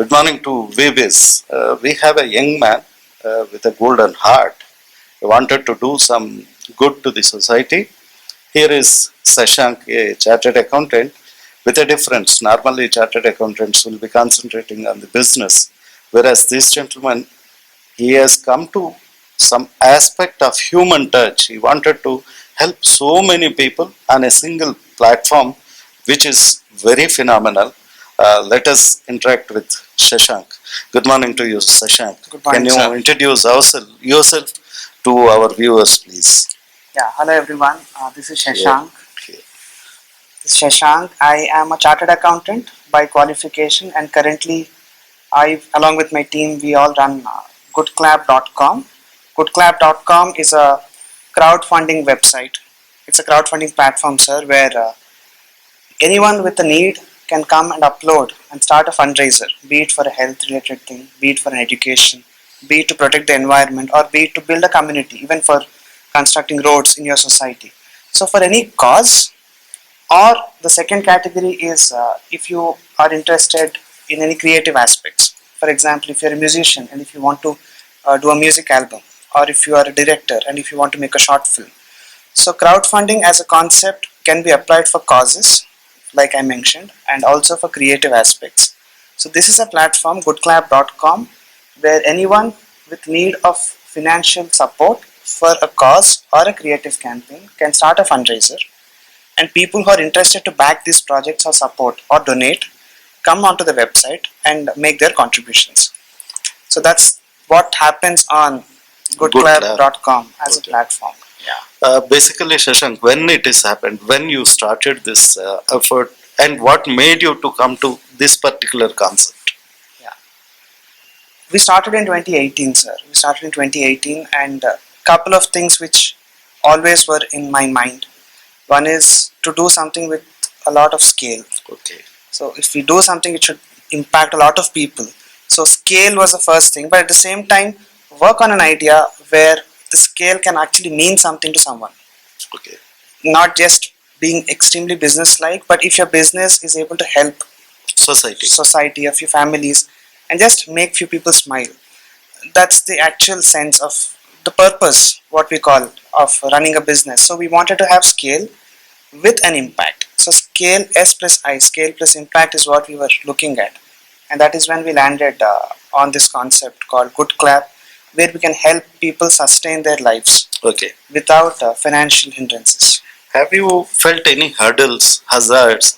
Good morning to BIZ. We have a young man with a golden heart. He wanted to do some good to the society. Here is Shashank, a chartered accountant, with a difference. Normally, chartered accountants will be concentrating on the business, whereas this gentleman, he has come to some aspect of human touch. He wanted to help so many people on a single platform, which is very phenomenal. Let us interact with Shashank. Good morning to you, Shashank. Good morning, Can you sir. introduce yourself to our viewers, please? Yeah, hello everyone. This is Shashank. Okay. This is Shashank. I am a chartered accountant by qualification, and currently, along with my team, we all run GOODCLAP.com. GOODCLAP.com is a crowdfunding website. It's a crowdfunding platform, sir, where anyone with a need can come and upload and start a fundraiser, be it for a health-related thing, be it for an education, be it to protect the environment, or be it to build a community, even for constructing roads in your society. So for any cause, or the second category is if you are interested in any creative aspects. For example, if you're a musician and if you want to do a music album, or if you are a director and if you want to make a short film. So crowdfunding as a concept can be applied for causes, like I mentioned, and also for creative aspects. So this is a platform, goodclap.com, where anyone with need of financial support for a cause or a creative campaign can start a fundraiser, and people who are interested to back these projects or support or donate come onto the website and make their contributions. So that's what happens on goodclap.com as a platform. Basically, Shashank, when it has happened, when you started this effort, and what made you to come to this particular concept? We started in 2018, sir. We started in 2018, and a couple of things which always were in my mind. One is to do something with a lot of scale. Okay. So if we do something, it should impact a lot of people. So scale was the first thing, but at the same time, work on an idea where the scale can actually mean something to someone. Okay. Not just being extremely business-like, but if your business is able to help society, a few families, and just make few people smile. That's the actual sense of the purpose, what we call, of running a business. So we wanted to have scale with an impact. So scale, S plus I, scale plus impact is what we were looking at. And that is when we landed on this concept called GOODCLAP, where we can help people sustain their lives without financial hindrances. Have you felt any hurdles, hazards,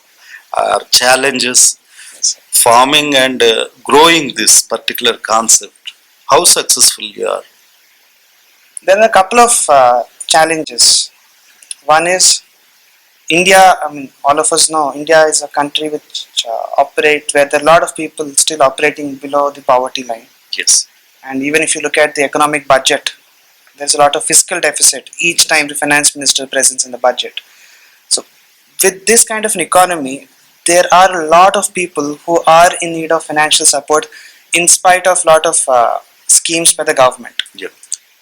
or challenges forming and growing this particular concept? How successful you are? There are a couple of challenges. One is India. I mean, all of us know India is a country which operates where there are a lot of people still operating below the poverty line. Yes. And even if you look at the economic budget, there's a lot of fiscal deficit each time the finance minister presents in the budget. So with this kind of an economy, there are a lot of people who are in need of financial support in spite of a lot of schemes by the government. Yeah.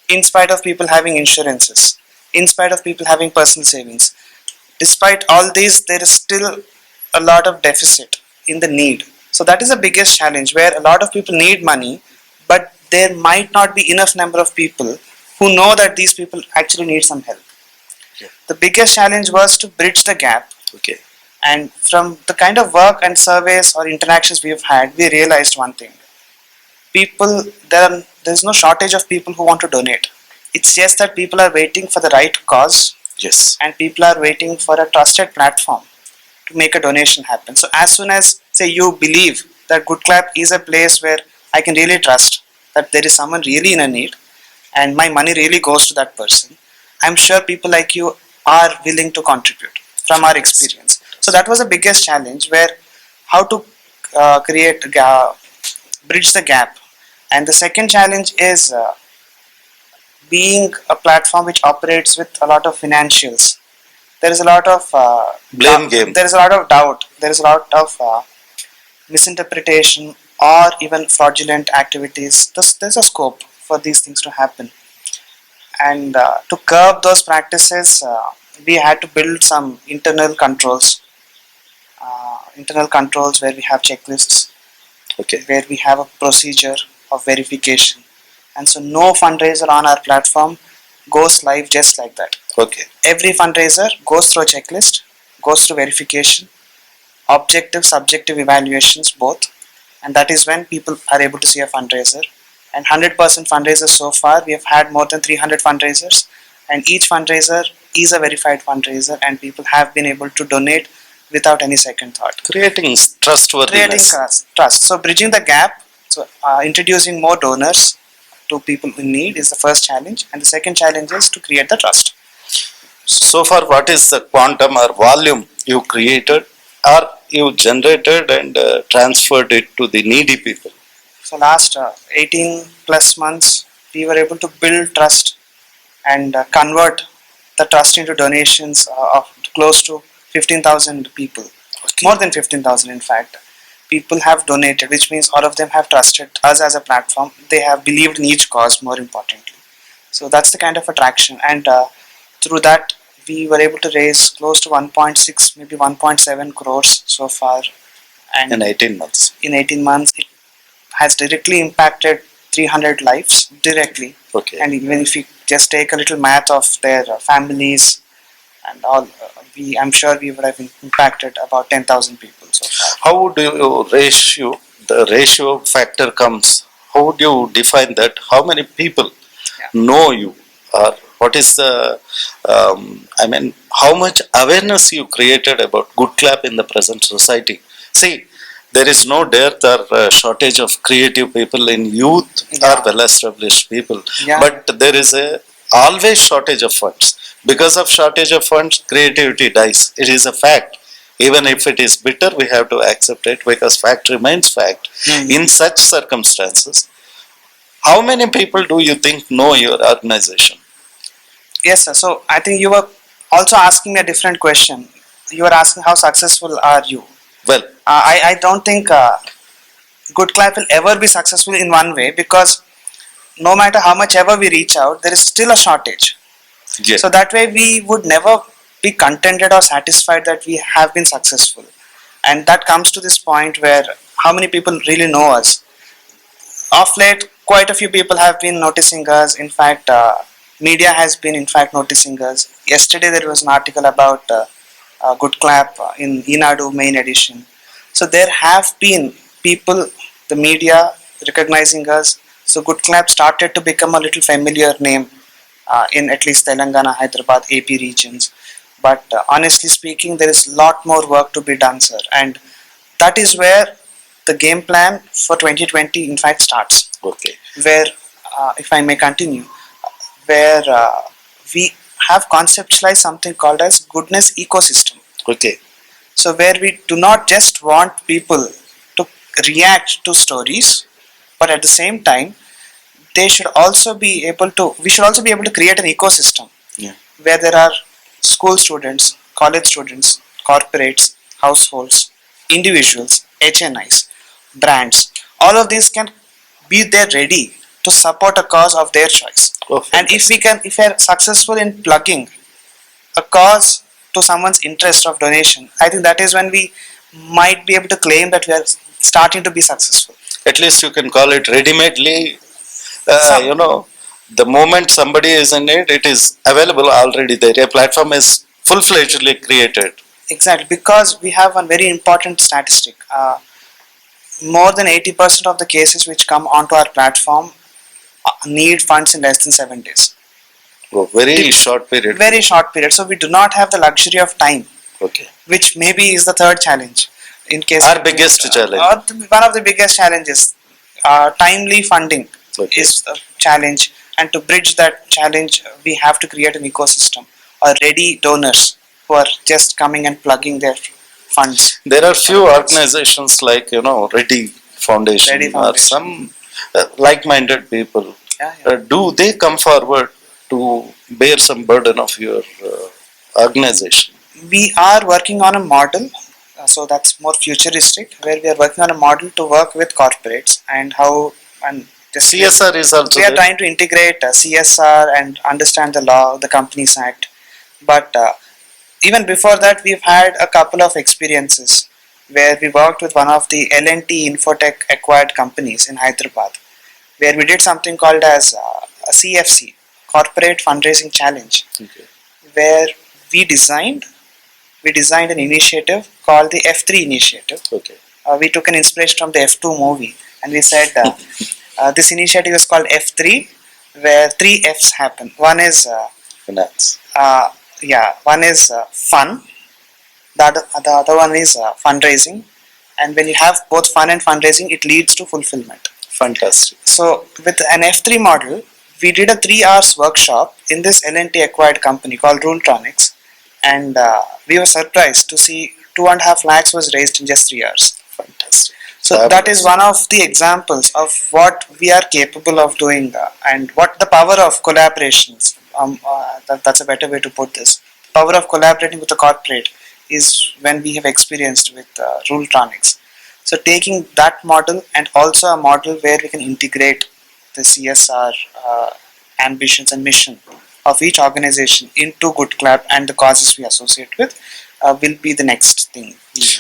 In spite of people having insurances, in spite of people having personal savings. Despite all these, there is still a lot of deficit in the need. So that is the biggest challenge, where a lot of people need money, but there might not be enough number of people who know that these people actually need some help. Yeah. The biggest challenge was to bridge the gap. Okay. And from the kind of work and surveys or interactions we have had, we realized one thing. There's no shortage of people who want to donate. It's just that people are waiting for the right cause. Yes. And people are waiting for a trusted platform to make a donation happen. So as soon as, say, you believe that GOODCLAP is a place where I can really trust that there is someone really in a need and my money really goes to that person, I'm sure people like you are willing to contribute from our experience. So that was the biggest challenge, where how to bridge the gap. And the second challenge is being a platform which operates with a lot of financials. There is a lot of blame game. There is a lot of doubt. There is a lot of misinterpretation or even fraudulent activities. There's a scope for these things to happen. And to curb those practices, we had to build some internal controls where we have checklists. Okay. where we have a procedure of verification. And so no fundraiser on our platform goes live just like that. Okay. Every fundraiser goes through a checklist, goes through verification, objective, subjective evaluations both, and that is when people are able to see a fundraiser. And 100% fundraisers so far, we have had more than 300 fundraisers, and each fundraiser is a verified fundraiser, and people have been able to donate without any second thought. Creating trustworthiness. Creating trust. So bridging the gap, so introducing more donors to people in need is the first challenge, and the second challenge is to create the trust. So far, what is the quantum or volume you created or you generated and transferred it to the needy people? So last 18 plus months, we were able to build trust and convert the trust into donations of close to 15,000 people. Okay. More than 15,000 in fact. People have donated, which means all of them have trusted us as a platform. They have believed in each cause, more importantly. So that's the kind of attraction, and through that we were able to raise close to 1.6, maybe 1.7 crores so far. And In 18 months. in 18 months, it has directly impacted 300 lives directly. Okay. And even if you just take a little math of their families and all, I'm sure we would have impacted about 10,000 people so far. How do you the ratio factor comes, how would you define that? How many people know you? Or what is the, how much awareness you created about GOODCLAP in the present society? See, there is no dearth or shortage of creative people in youth or well-established people. Yeah. But there is always shortage of funds. Because of shortage of funds, creativity dies. It is a fact. Even if it is bitter, we have to accept it because fact remains fact. In such circumstances, how many people do you think know your organization? Yes, sir. So I think you were also asking me a different question. You were asking how successful are you? Well, I don't think GOODCLAP will ever be successful in one way, because no matter how much ever we reach out, there is still a shortage. yeah. So that way we would never be contented or satisfied that we have been successful. And that comes to this point where how many people really know us. Of late, quite a few people have been noticing us. In fact, media has been in fact noticing us. Yesterday there was an article about GOODCLAP in Enadu main edition. So there have been people, the media recognizing us. So GOODCLAP started to become a little familiar name in at least Telangana, Hyderabad, AP regions. But honestly speaking, there is a lot more work to be done, sir. And that is where the game plan for 2020 in fact starts. Okay. Where, if I may continue, where we have conceptualized something called as goodness ecosystem. Okay. So where we do not just want people to react to stories, but at the same time, they should also be able to, we should also be able to create an ecosystem where there are school students, college students, corporates, households, individuals, HNIs, brands. All of these can be there ready to support a cause of their choice. And if we are successful in plugging a cause to someone's interest of donation, I think that is when we might be able to claim that we are starting to be successful. At least you can call it ready-madely. The moment somebody is in it, it is available already there. A platform is full-fledgedly created. Exactly, because we have one very important statistic. More than 80% of the cases which come onto our platform need funds in less than 7 days. Oh, very short period. Very short period. So we do not have the luxury of time. Okay. Which maybe is the third challenge. In case our biggest challenge. One of the biggest challenges. Timely funding is a challenge, and to bridge that challenge, we have to create an ecosystem or ready donors who are just coming and plugging their funds. There are few organizations like Ready Foundation or some like-minded people. Do they come forward to bear some burden of your organization? We are working on a model, so that's more futuristic, where we are working on a model to work with corporates and the CSR is also we are trying to integrate CSR and understand the law, the Companies Act. But even before that, we've had a couple of experiences where we worked with one of the L&T Infotech acquired companies in Hyderabad, where we did something called as a CFC, Corporate Fundraising Challenge, Okay. where we designed an initiative called the F3 initiative. Okay. We took an inspiration from the F2 movie, and we said this initiative is called F3, where three F's happen. One is Finance. one is fun. The other one is fundraising, and when you have both fun and fundraising, it leads to fulfillment. Fantastic. So with an F3 model, we did a 3 hours workshop in this L&T acquired company called Ruletronics, and we were surprised to see 2.5 lakhs was raised in just 3 hours. Fantastic. So that is one of the examples of what we are capable of doing, and what the power of collaborations. That's a better way to put this. Power of collaborating with the corporate is when we have experienced with Ruletronics. So taking that model and also a model where we can integrate the CSR ambitions and mission of each organization into GOODCLAP and the causes we associate with will be the next thing.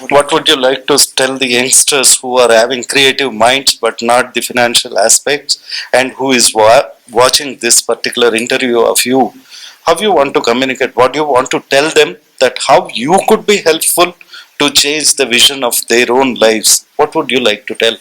What would you like to tell the youngsters who are having creative minds but not the financial aspects, and who is watching this particular interview of you? How you want to communicate? What you want to tell them, that how you could be helpful to change the vision of their own lives? What would you like to tell?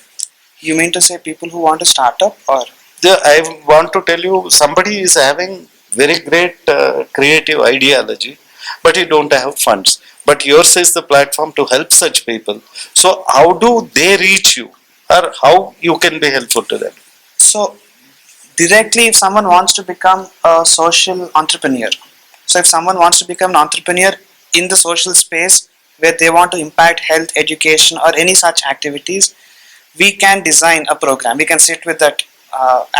You mean to say people who want to start up, or? I want to tell you, somebody is having very great creative ideology, but you don't have funds. But yours is the platform to help such people. So how do they reach you, or how you can be helpful to them? So directly, if someone wants to become a social entrepreneur, so if someone wants to become an entrepreneur in the social space where they want to impact health, education, or any such activities, we can design a program. We can sit with that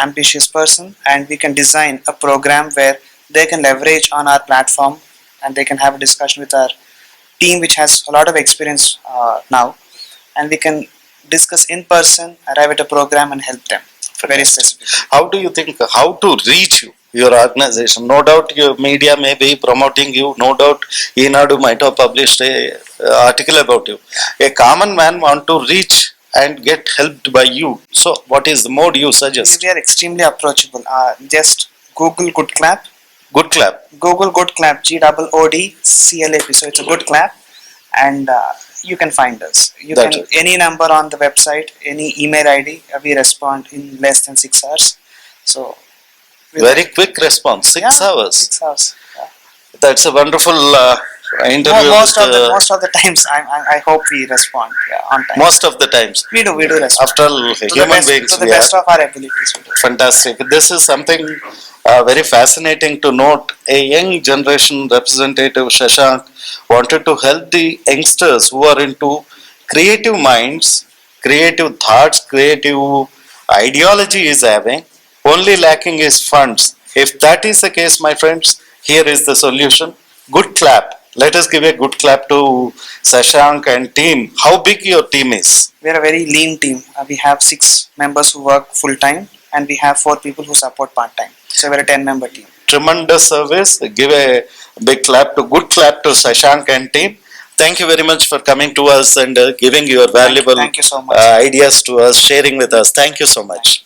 ambitious person, and we can design a program where they can leverage on our platform, and they can have a discussion with our team which has a lot of experience now, and we can discuss in person, arrive at a program and help them very specifically. How do you think, how to reach you, your organization? No doubt your media may be promoting you, no doubt Enadu might have published a article about you. A common man want to reach and get helped by you. So what is the mode you suggest? We are extremely approachable. Just Google GOODCLAP. GOODCLAP. Google GOODCLAP, GOODCLAP. So it's a GOODCLAP, and you can find us. You That's can it. any number on the website, any email ID. We respond in less than 6 hours. So Very quick response, 6 hours. 6 hours. Yeah. That's a wonderful interview. Most of the times, I hope we respond on time. Most of the times. We do respond. After all, human beings, to the we are. best of our abilities. We do. Fantastic. This is something very fascinating to note. A young generation representative, Shashank, wanted to help the youngsters who are into creative minds, creative thoughts, creative ideology is having. Only lacking is funds. If that is the case, my friends, here is the solution. GOODCLAP. Let us give a good clap to Shashank and team. How big your team is? We are a very lean team. We have 6 members who work full time, and we have 4 people who support part time. So we're a 10-member team. Tremendous service. Give a big clap to GOODCLAP to Shashank and team. Thank you very much for coming to us and giving your valuable Thank you so much. ideas to us, sharing with us. Thank you so much.